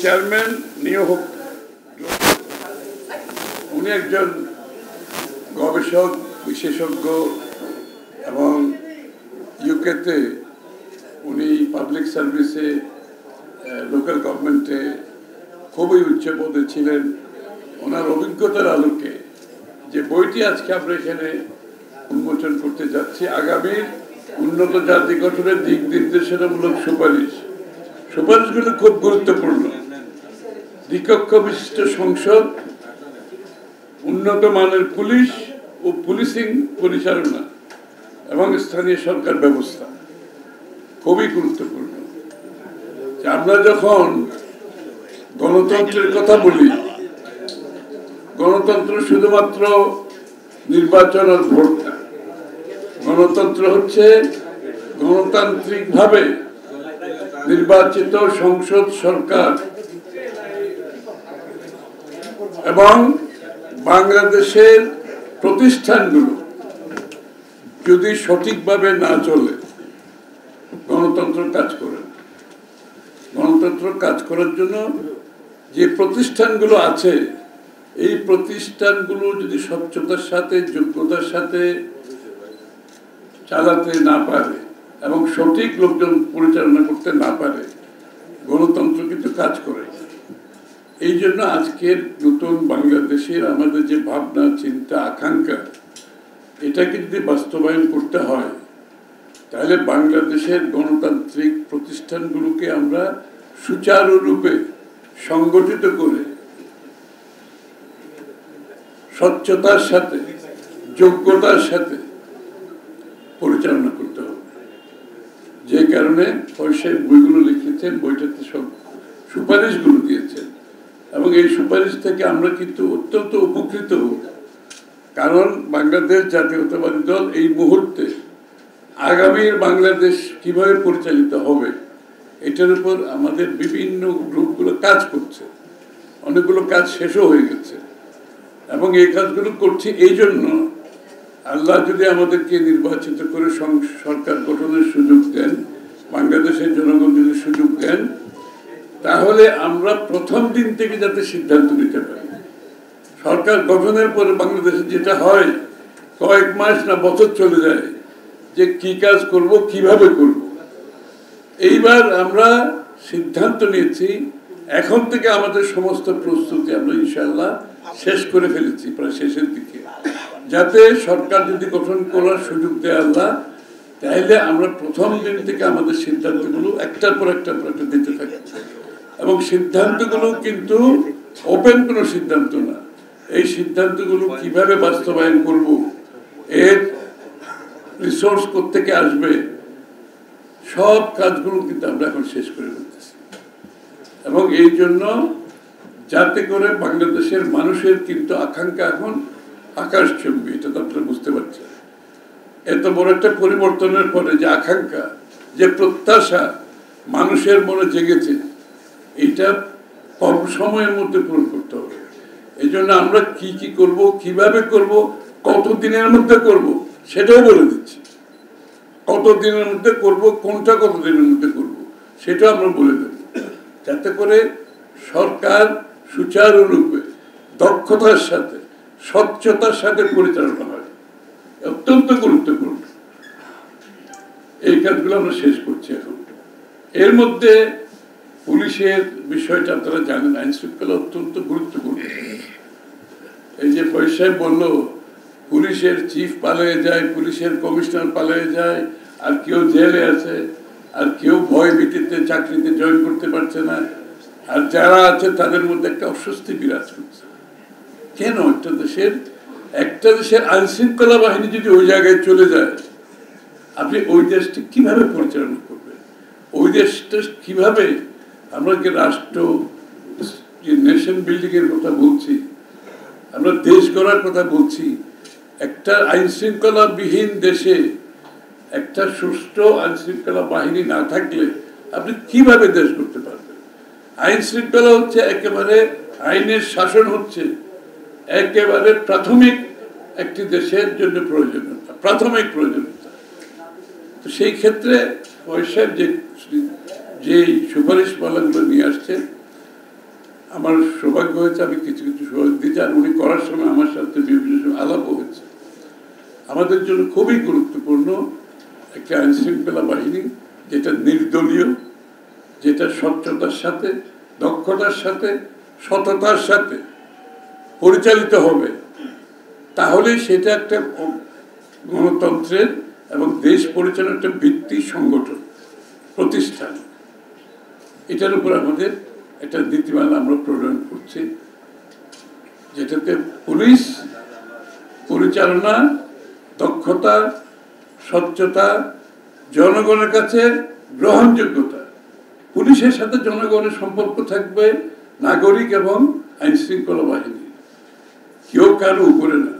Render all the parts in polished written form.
Chairman নিয়োগ উনি একজন গবেষক বিশেষজ্ঞ এবং ইউকেতে উনি পাবলিক সার্ভিসে লোকাল গভর্নমেন্টে খুবই উচ্চ পদে ছিলেন। ওনার অভিজ্ঞতার আলোকে যে বইটি আজকে আমরা এখানে উন্মোচন করতে যাচ্ছি, আগামীর উন্নত জাতি গঠনের দিক নির্দেশনামূলক সুপারিশগুলো খুব গুরুত্বপূর্ণ। দ্বিকক্ষ বিশিষ্ট সংসদ, উন্নত মানের পুলিশ ও পুলিশিং পরিচালনা এবং স্থানীয় সরকার ব্যবস্থা খুবই গুরুত্বপূর্ণ। আমরা যখন গণতন্ত্রের কথা বলি, গণতন্ত্র শুধুমাত্র নির্বাচন আর ভোট না। গণতন্ত্র হচ্ছে গণতান্ত্রিকভাবে নির্বাচিত সংসদ, সরকার এবং বাংলাদেশের প্রতিষ্ঠানগুলো যদি সঠিকভাবে না চলে, গণতন্ত্র কাজ করে। গণতন্ত্র কাজ করার জন্য যে প্রতিষ্ঠানগুলো আছে, এই প্রতিষ্ঠানগুলো যদি স্বচ্ছতার সাথে, যোগ্যতার সাথে চালাতে না পারে এবং সঠিক লোকজন পরিচালনা করতে না পারে, গণতন্ত্র কিন্তু কাজ করে। এই জন্য আজকের নতুন বাংলাদেশের আমাদের যে ভাবনা, চিন্তা, আকাঙ্ক্ষা, এটাকে যদি বাস্তবায়ন করতে হয়, তাহলে বাংলাদেশের গণতান্ত্রিক প্রতিষ্ঠানগুলোকে আমরা সুচারুরূপে সংগঠিত করে স্বচ্ছতার সাথে, যোগ্যতার সাথে পরিচালনা করতে হবে। যে কারণে ফয়সাল বইগুলো লিখেছেন, বইটাতে সব সুপারিশগুলো দিয়েছেন এবং এই সুপারিশ থেকে আমরা কিন্তু অত্যন্ত উপকৃত হব। কারণ বাংলাদেশ জাতীয়তাবাদী দল এই মুহূর্তে আগামীর বাংলাদেশ কিভাবে পরিচালিত হবে, এটার উপর আমাদের বিভিন্ন গ্রুপগুলো কাজ করছে। অনেকগুলো কাজ শেষও হয়ে গেছে এবং এই কাজগুলো করছি এই জন্য, আল্লাহ যদি আমাদেরকে নির্বাচিত করে সরকার গঠনের সুযোগ দেন, বাংলাদেশের জনগণ যদি সুযোগ দেন, তাহলে আমরা প্রথম দিন থেকে যাতে সিদ্ধান্ত নিতে পারি। সরকার গঠনের পরে বাংলাদেশে যেটা হয়, কয়েক মাস না বছর চলে যায় যে কি কাজ করব, কিভাবে করব। এইবার আমরা সিদ্ধান্ত নিয়েছি, এখন থেকে আমাদের সমস্ত প্রস্তুতি আমরা ইনশাআল্লাহ শেষ করে ফেলেছি, প্রায় শেষের দিকে, যাতে সরকার যদি গঠন করার সুযোগ দেয় আল্লাহ, তাহলে আমরা প্রথম দিন থেকে আমাদের সিদ্ধান্তগুলো একটার পর একটা দিতে থাকি। এবং সিদ্ধান্তগুলো কিন্তু ওপেন কোনো সিদ্ধান্ত না। এই সিদ্ধান্তগুলো কিভাবে বাস্তবায়ন করব, এর রিসোর্স কোত্থেকে আসবে, সব কাজগুলো কিন্তু আমরা এখন শেষ করে ফেলতেছি। এবং এই জন্য যাতে করে বাংলাদেশের মানুষের কিন্তু আকাঙ্ক্ষা এখন আকাশচুম্বী, এটা তো আপনারা বুঝতে পারছেন। এত বড় একটা পরিবর্তনের পরে যে আকাঙ্ক্ষা, যে প্রত্যাশা মানুষের মনে জেগেছে, এইটা কম সময়ের মধ্যে পূরণ করতে হবে। এই জন্য আমরা কি কি করব, কিভাবে করব, কতদিনের মধ্যে করব, সেটাও বলে দিচ্ছি। কতদিনের মধ্যে করব, কোনটা কতদিনের মধ্যে করব, সেটা আমরা বলে দেব, যাতে করে সরকার সুচারুরূপে, দক্ষতার সাথে, স্বচ্ছতার সাথে পরিচালনা হয়। অত্যন্ত গুরুত্বপূর্ণ এই কাজগুলো আমরা শেষ করছি এখন। এর মধ্যে পুলিশের বিষয়টা আপনারা জানেন, আইন শৃঙ্খলা অত্যন্ত গুরুত্বপূর্ণ। এই যে ফয়সাল বলল, পুলিশের চিফ পালিয়ে যায়, পুলিশের কমিশনার পালিয়ে যায়, আর কেউ জেলে আছে, আর কেউ ভয় ভীতিতে চাকরিতে জয়েন করতে পারছে না, আর যারা আছে তাদের মধ্যে একটা অস্বস্তি বিরাজ করছে। কেন? একটা দেশের আইন শৃঙ্খলা বাহিনী যদি ওই জায়গায় চলে যায়, আপনি ওই দেশটি কিভাবে পরিচালনা করবেন? ওই দেশটা কিভাবে, আমরা যে রাষ্ট্র, যে নেশন বিল্ডিং এর কথা বলছি, আমরা দেশ গড়ার কথা বলছি, একটা আইন শৃঙ্খলা বিহীন দেশে একটা সুষ্ঠু আইন শৃঙ্খলা বাহিনী না থাকলে আপনি কিভাবে দেশ করতে পারবেন? আইন শৃঙ্খলা হচ্ছে একেবারে, আইনের শাসন হচ্ছে একেবারে প্রাথমিক একটি দেশের জন্য প্রয়োজনীয়তা, প্রাথমিক প্রয়োজনীয়তা। তো সেই ক্ষেত্রে ফয়সাল যে সুপারিশ মালাগুলো নিয়ে আসছে, আমার সৌভাগ্য হয়েছে, আমি কিছু কিছু সুযোগ দিয়েছি, আর উনি করার সময় আমার সাথে বিভিন্ন সময় আলাপও হয়েছে। আমাদের জন্য খুবই গুরুত্বপূর্ণ একটা আইন শৃঙ্খলা বাহিনী যেটা নির্দলীয়, যেটা স্বচ্ছতার সাথে, দক্ষতার সাথে, সততার সাথে পরিচালিত হবে। তাহলে সেটা একটা গণতন্ত্রের এবং দেশ পরিচালনার একটা ভিত্তি সংগঠন, প্রতিষ্ঠান। এটার উপর আমাদের একটা নীতিমালা আমরা প্রণয়ন করছি, যেটাতে পুলিশ পরিচালনা, দক্ষতা, স্বচ্ছতা, জনগণের কাছে গ্রহণযোগ্যতা, পুলিশের সাথে জনগণের সম্পর্ক থাকবে নাগরিক এবং আইন শৃঙ্খলা বাহিনী, কেউ কারো উপরে না।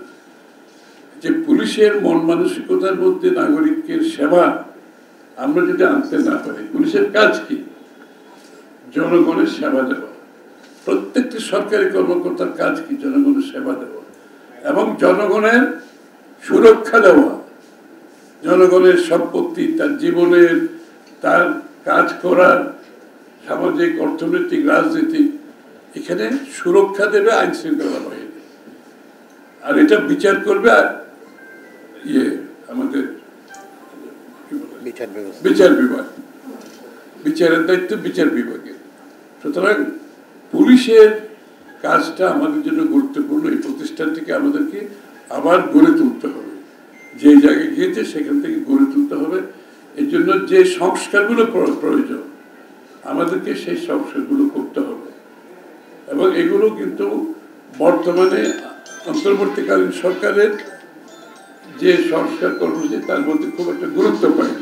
যে পুলিশের মন মানসিকতার মধ্যে নাগরিকের সেবা আমরা যদি আনতে না পারি, পুলিশের কাজ কি? জনগণের সেবা দেওয়া। প্রত্যেকটি সরকারি কর্মকর্তার কাজ কি? জনগণের সেবা দেওয়া এবং জনগণের সুরক্ষা দেওয়া। জনগণের সম্পত্তি, তার জীবনের, তার কাজ করার, সামাজিক, অর্থনৈতিক, রাজনৈতিক, এখানে সুরক্ষা দেবে আইন শৃঙ্খলা বাহিনী। আর এটা বিচার করবে আমাদের বিচার বিভাগ, বিচারের দায়িত্ব বিচার বিভাগের। সুতরাং পুলিশের কাজটা আমাদের জন্য গুরুত্বপূর্ণ। এই প্রতিষ্ঠানটিকে আমাদেরকে আবার গড়ে তুলতে হবে, যে জায়গায় গিয়েছে সেখান থেকে গড়ে তুলতে হবে। এর জন্য যে সংস্কারগুলো প্রয়োজন আমাদেরকে সেই সংস্কারগুলো করতে হবে, এবং এগুলো কিন্তু বর্তমানে অন্তর্বর্তীকালীন সরকারের যে সংস্কার কর্মসূচি তার মধ্যে খুব একটা গুরুত্ব পায়।